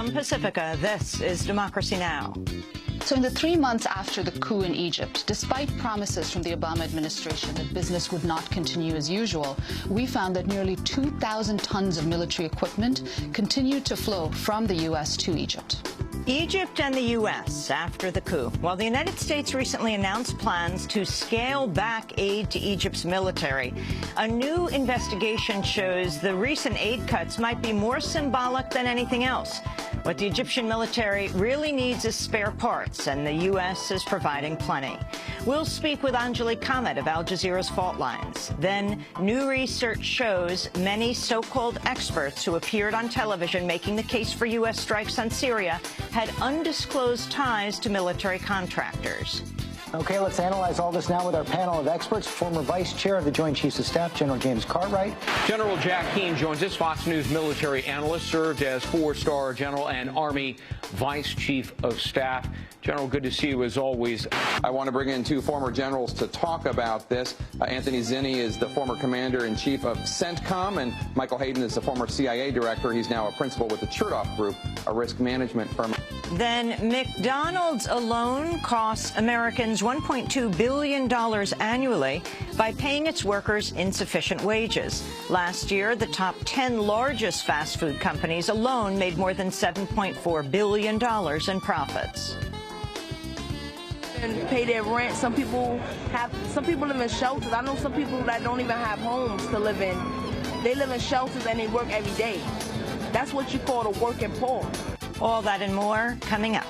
From Pacifica, this is Democracy Now! So in the 3 months after the coup in Egypt, despite promises from the Obama administration that business would not continue as usual, we found that nearly 2,000 tons of military equipment continued to flow from the U.S. to Egypt. Egypt and the U.S. after the coup. While the United States recently announced plans to scale back aid to Egypt's military, a new investigation shows the recent aid cuts might be more symbolic than anything else. What the Egyptian military really needs is spare parts, and the U.S. is providing plenty. We'll speak with Anjali Kamat of Al Jazeera's Fault Lines. Then, new research shows many so-called experts who appeared on television making the case for U.S. strikes on Syria had undisclosed ties to military contractors. Okay, let's analyze all this now with our panel of experts. Former Vice Chair of the Joint Chiefs of Staff, General James Cartwright. General Jack Keane joins us, Fox News military analyst, served as 4-star general and Army Vice Chief of Staff. General, good to see you as always. I want to bring in two former generals to talk about this. Anthony Zinni is the former commander-in-chief of CENTCOM, and Michael Hayden is the former CIA director. He's now a principal with the Chertoff Group, a risk management firm. Then McDonald's alone costs Americans $1.2 billion annually by paying its workers insufficient wages. Last year, the top 10 largest fast food companies alone made more than $7.4 billion in profits. And pay their rent. Some people live in shelters. I know some people that don't even have homes to live in. They live in shelters and they work every day. That's what you call the working poor. All that and more coming up.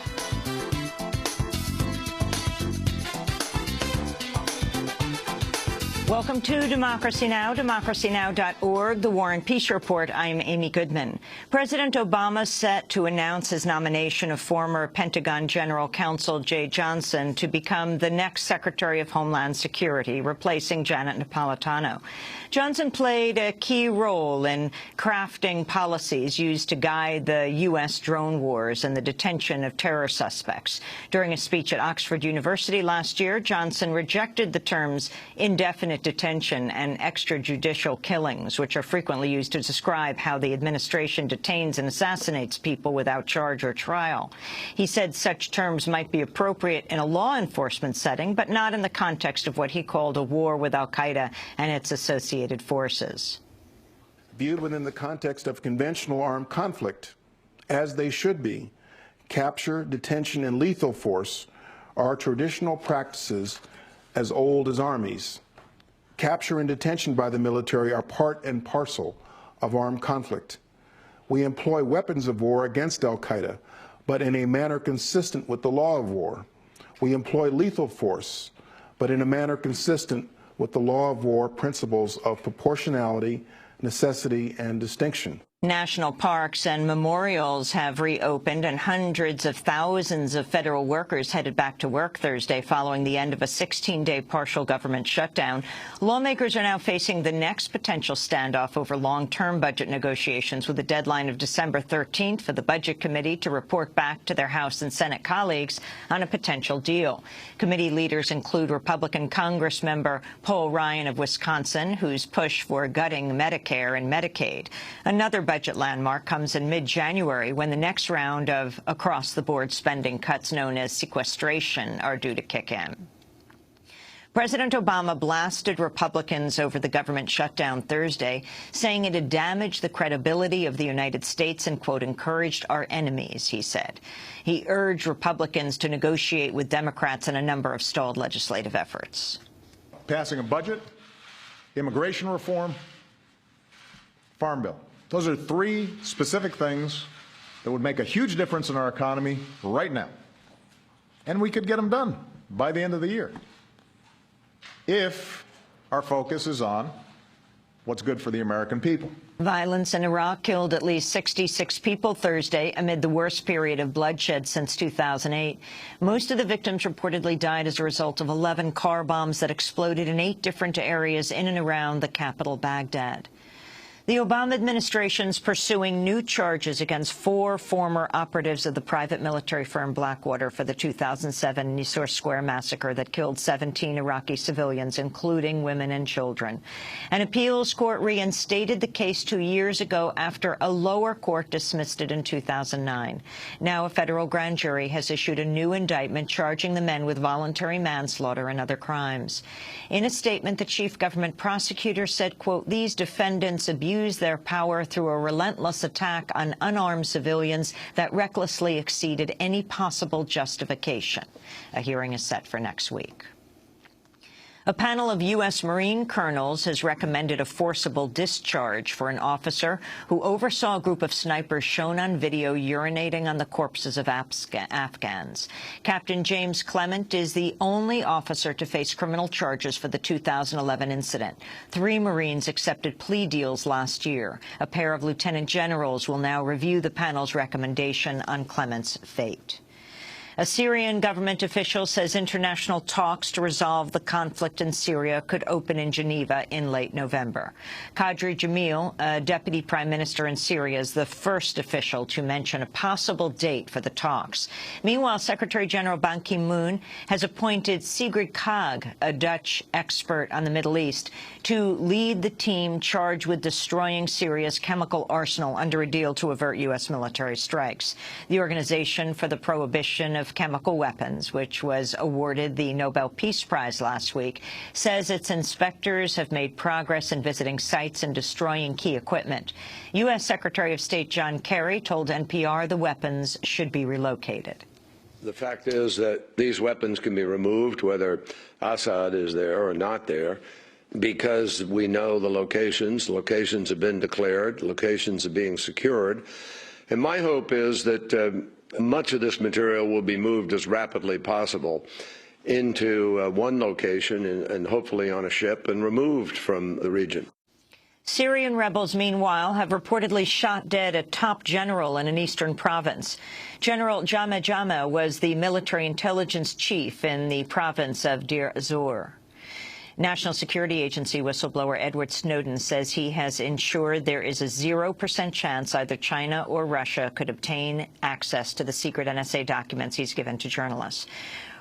Welcome to Democracy Now!, democracynow.org, The War and Peace Report. I'm Amy Goodman. President Obama set to announce his nomination of former Pentagon General Counsel Jeh Johnson to become the next Secretary of Homeland Security, replacing Janet Napolitano. Johnson played a key role in crafting policies used to guide the U.S. drone wars and the detention of terror suspects. During a speech at Oxford University last year, Johnson rejected the terms indefinite detention and extrajudicial killings, which are frequently used to describe how the administration detains and assassinates people without charge or trial. He said such terms might be appropriate in a law enforcement setting, but not in the context of what he called a war with al-Qaeda and its associated forces. Viewed within the context of conventional armed conflict, as they should be, capture, detention, and lethal force are traditional practices as old as armies. Capture and detention by the military are part and parcel of armed conflict. We employ weapons of war against al-Qaeda, but in a manner consistent with the law of war. We employ lethal force, but in a manner consistent with the law of war principles of proportionality, necessity, and distinction. National parks and memorials have reopened, and hundreds of thousands of federal workers headed back to work Thursday following the end of a 16-day partial government shutdown. Lawmakers are now facing the next potential standoff over long-term budget negotiations, with a deadline of December 13th for the Budget Committee to report back to their House and Senate colleagues on a potential deal. Committee leaders include Republican Congress member Paul Ryan of Wisconsin, whose push for gutting Medicare and Medicaid. Another budget landmark comes in mid-January, when the next round of across-the-board spending cuts known as sequestration are due to kick in. President Obama blasted Republicans over the government shutdown Thursday, saying it had damaged the credibility of the United States and, quote, encouraged our enemies, he said. He urged Republicans to negotiate with Democrats in a number of stalled legislative efforts. Passing a budget, immigration reform, farm bill. Those are three specific things that would make a huge difference in our economy right now. And we could get them done by the end of the year, if our focus is on what's good for the American people. Violence in Iraq killed at least 66 people Thursday amid the worst period of bloodshed since 2008. Most of the victims reportedly died as a result of 11 car bombs that exploded in 8 different areas in and around the capital, Baghdad. The Obama administration's pursuing new charges against 4 former operatives of the private military firm Blackwater for the 2007 Nisour Square massacre that killed 17 Iraqi civilians, including women and children. An appeals court reinstated the case 2 years ago after a lower court dismissed it in 2009. Now a federal grand jury has issued a new indictment charging the men with voluntary manslaughter and other crimes. In a statement, the chief government prosecutor said, quote, "These defendants abused their power through a relentless attack on unarmed civilians that recklessly exceeded any possible justification." A hearing is set for next week. A panel of U.S. Marine colonels has recommended a forcible discharge for an officer who oversaw a group of snipers shown on video urinating on the corpses of Afghans. Captain James Clement is the only officer to face criminal charges for the 2011 incident. 3 Marines accepted plea deals last year. A pair of lieutenant generals will now review the panel's recommendation on Clement's fate. A Syrian government official says international talks to resolve the conflict in Syria could open in Geneva in late November. Qadri Jamil, a deputy prime minister in Syria, is the first official to mention a possible date for the talks. Meanwhile, Secretary General Ban Ki-moon has appointed Sigrid Kaag, a Dutch expert on the Middle East, to lead the team charged with destroying Syria's chemical arsenal under a deal to avert U.S. military strikes. The Organization for the Prohibition of Chemical Weapons, which was awarded the Nobel Peace Prize last week, says its inspectors have made progress in visiting sites and destroying key equipment. U.S. Secretary of State John Kerry told NPR the weapons should be relocated. The fact is that these weapons can be removed, whether Assad is there or not there, because we know the locations. Locations have been declared. Locations are being secured. And my hope is that much of this material will be moved as rapidly possible into one location and hopefully on a ship and removed from the region. Syrian rebels, meanwhile, have reportedly shot dead a top general in an eastern province. General Jame Jame was the military intelligence chief in the province of Deir ez-Zor. National Security Agency whistleblower Edward Snowden says he has ensured there is a 0% chance either China or Russia could obtain access to the secret NSA documents he's given to journalists.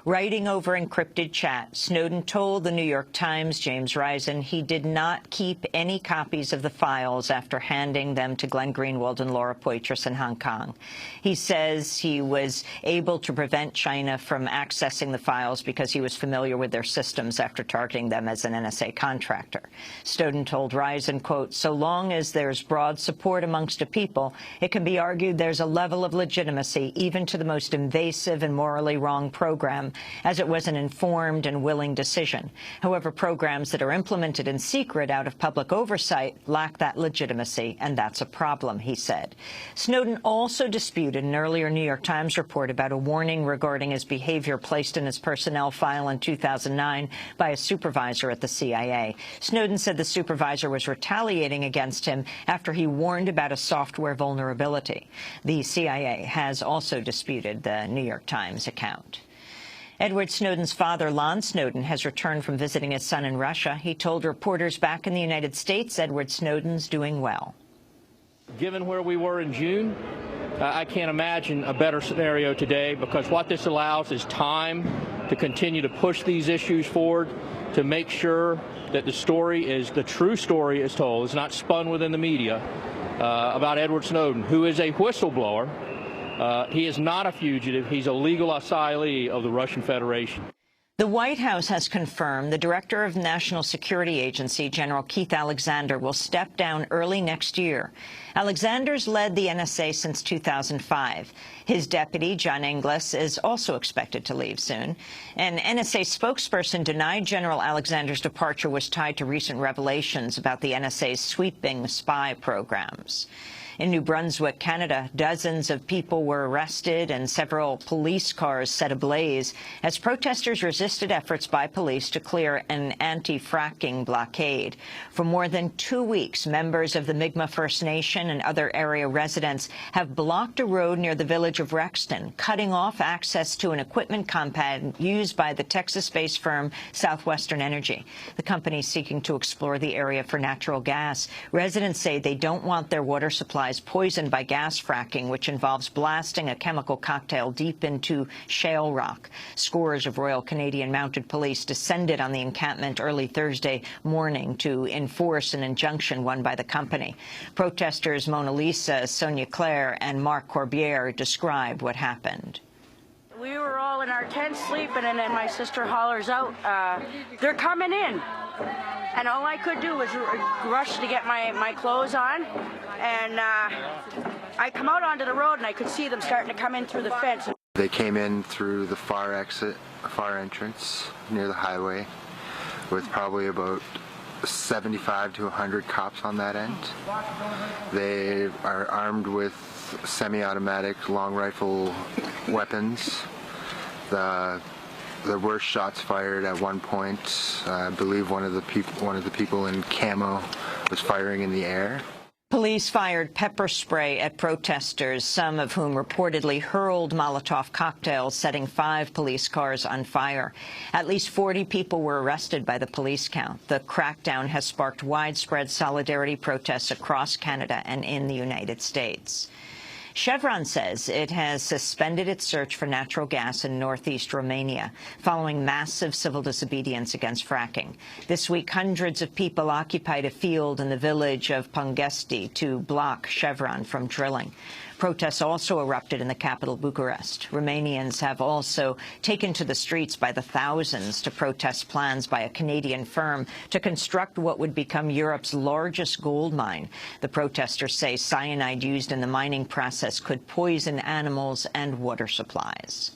Writing over encrypted chat, Snowden told the New York Times' James Risen he did not keep any copies of the files after handing them to Glenn Greenwald and Laura Poitras in Hong Kong. He says he was able to prevent China from accessing the files because he was familiar with their systems after targeting them as an NSA contractor. Snowden told Risen, quote, "So long as there's broad support amongst a people, it can be argued there's a level of legitimacy even to the most invasive and morally wrong program, as it was an informed and willing decision. However, programs that are implemented in secret out of public oversight lack that legitimacy, and that's a problem," he said. Snowden also disputed an earlier New York Times report about a warning regarding his behavior placed in his personnel file in 2009 by a supervisor at the CIA. Snowden said the supervisor was retaliating against him after he warned about a software vulnerability. The CIA has also disputed the New York Times account. Edward Snowden's father, Lon Snowden, has returned from visiting his son in Russia. He told reporters back in the United States Edward Snowden's doing well. Given where we were in June, I can't imagine a better scenario today, because what this allows is time to continue to push these issues forward, to make sure that the true story is told. It's not spun within the media about Edward Snowden, who is a whistleblower. He is not a fugitive. He's a legal asylee of the Russian Federation. The White House has confirmed the Director of National Security Agency, General Keith Alexander, will step down early next year. Alexander's led the NSA since 2005. His deputy, John Inglis, is also expected to leave soon. An NSA spokesperson denied General Alexander's departure was tied to recent revelations about the NSA's sweeping spy programs. In New Brunswick, Canada, dozens of people were arrested and several police cars set ablaze as protesters resisted efforts by police to clear an anti-fracking blockade. For more than 2 weeks, members of the Mi'kmaq First Nation and other area residents have blocked a road near the village of Rexton, cutting off access to an equipment compound used by the Texas-based firm Southwestern Energy. The company is seeking to explore the area for natural gas. Residents say they don't want their water supplies poisoned by gas fracking, which involves blasting a chemical cocktail deep into shale rock. Scores of Royal Canadian Mounted Police descended on the encampment early Thursday morning to enforce an injunction won by the company. Protesters Mona Lisa, Sonia Claire, and Mark Corbiere described what happened. We were all in our tents sleeping, and then my sister hollers out, they're coming in. And all I could do was rush to get my clothes on. And I come out onto the road, and I could see them starting to come in through the fence. They came in through the far entrance near the highway with probably about 75 to 100 cops on that end. They are armed with semi-automatic long rifle weapons. There were shots fired at one point. I believe one of the people in camo was firing in the air. Police fired pepper spray at protesters, some of whom reportedly hurled Molotov cocktails, setting 5 police cars on fire. At least 40 people were arrested by the police count. The crackdown has sparked widespread solidarity protests across Canada and in the United States. Chevron says it has suspended its search for natural gas in northeast Romania following massive civil disobedience against fracking. This week, hundreds of people occupied a field in the village of Pongesti to block Chevron from drilling. Protests also erupted in the capital, Bucharest. Romanians have also taken to the streets by the thousands to protest plans by a Canadian firm to construct what would become Europe's largest gold mine. The protesters say cyanide used in the mining process could poison animals and water supplies.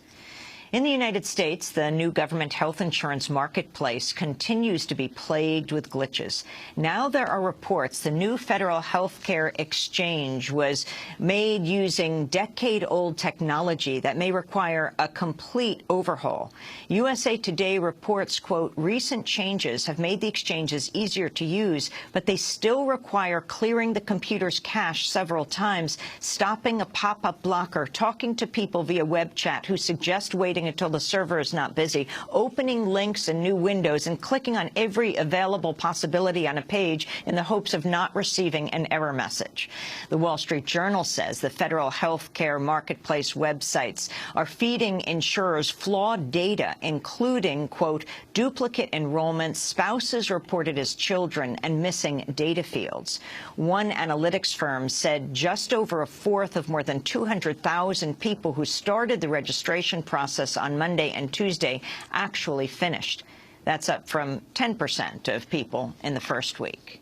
In the United States, the new government health insurance marketplace continues to be plagued with glitches. Now there are reports the new federal health care exchange was made using decade-old technology that may require a complete overhaul. USA Today reports, quote, recent changes have made the exchanges easier to use, but they still require clearing the computer's cache several times, stopping a pop-up blocker, talking to people via web chat who suggest waiting until the server is not busy, opening links in new windows, and clicking on every available possibility on a page in the hopes of not receiving an error message. The Wall Street Journal says the federal health care marketplace websites are feeding insurers flawed data, including, quote, duplicate enrollments, spouses reported as children, and missing data fields. One analytics firm said just over a fourth of more than 200,000 people who started the registration process on Monday and Tuesday actually finished. That's up from 10% of people in the first week.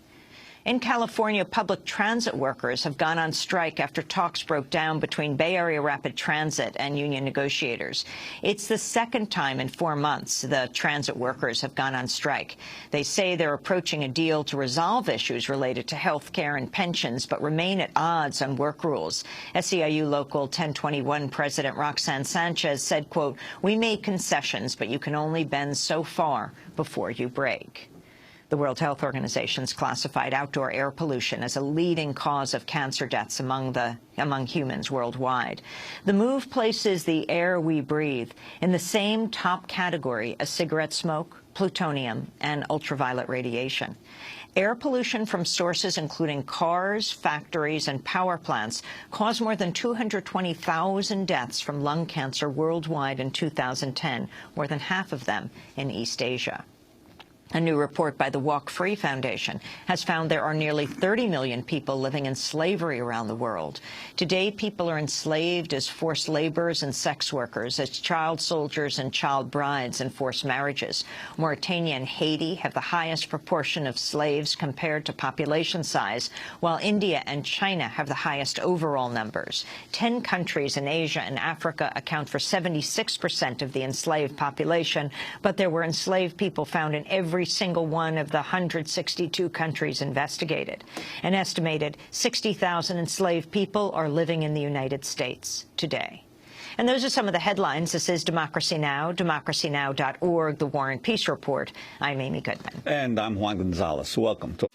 In California, public transit workers have gone on strike after talks broke down between Bay Area Rapid Transit and union negotiators. It's the second time in 4 months the transit workers have gone on strike. They say they're approaching a deal to resolve issues related to health care and pensions, but remain at odds on work rules. SEIU Local 1021 President Roxanne Sanchez said, quote, we made concessions, but you can only bend so far before you break. The World Health Organization's classified outdoor air pollution as a leading cause of cancer deaths among humans worldwide. The move places the air we breathe in the same top category as cigarette smoke, plutonium, and ultraviolet radiation. Air pollution from sources including cars, factories, and power plants caused more than 220,000 deaths from lung cancer worldwide in 2010, more than half of them in East Asia. A new report by the Walk Free Foundation has found there are nearly 30 million people living in slavery around the world. Today, people are enslaved as forced laborers and sex workers, as child soldiers and child brides in forced marriages. Mauritania and Haiti have the highest proportion of slaves compared to population size, while India and China have the highest overall numbers. 10 countries in Asia and Africa account for 76% of the enslaved population, but there were enslaved people found in every every single one of the 162 countries investigated. An estimated 60,000 enslaved people are living in the United States today. And those are some of the headlines. This is Democracy Now!, democracynow.org, The War and Peace Report. I'm Amy Goodman. And I'm Juan Gonzalez. Welcome to